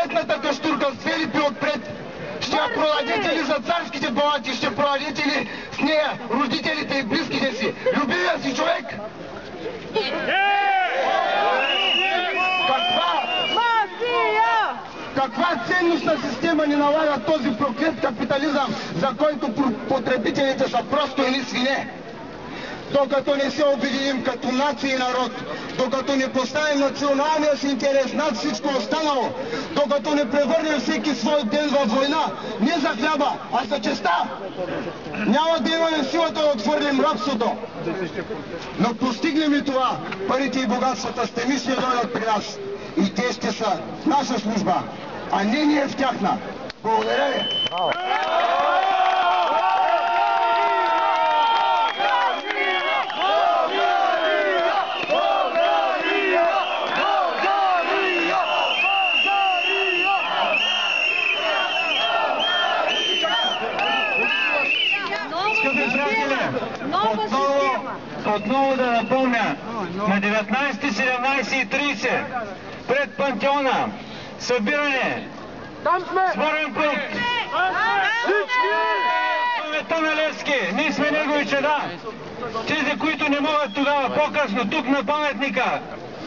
Отпретната каштурка с Филипи отпред. Ще я продадете ли за царските палати? Ще продадете ли с нея родителите и близките си? Любимия си човек? Каква ценностна система ни налага този проклет капитализъм, за който потребителите са просто едни свине? Докато не се обединим като нация и народ, докато не поставим националния си интерес над всичко останало, докато не превърнем всеки свой ден във война, не за хляба, а за честа, няма да имаме силата да отвърнем рабството. Но постигнем ли това, парите и богатствата ще мисли да дойдат при нас. И те ще са в наша служба, а не ние в тяхна. Благодаря ви! Скъпи приятели, отново да напомня, на 19, 17:30 пред Пантеона събиране, сборен пункт, паметта на Левски, ние сме негови чеда. Тези, които не могат тогава, по-късно, тук на паметника,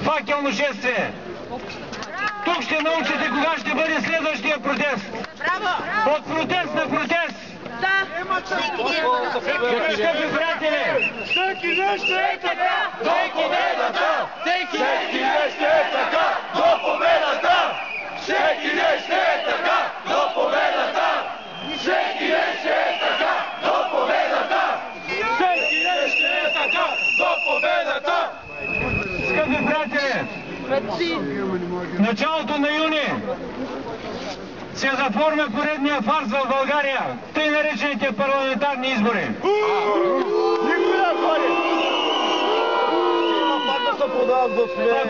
факелно шествие. Тук ще научите кога ще бъде следващия протест. От протест на протест. Скъпи приятели, всеки нещо е така до победата! Всеки нещо е така до победата! Всеки нещо е така до победата! Всеки нещо е така до победата! Всеки нещо е така до победата! Скъпи приятели, в началото на юни се заформя поредния фарс в България, тъй наречените парламентарни избори. Никой не ходи! Има пак да се продават гласове.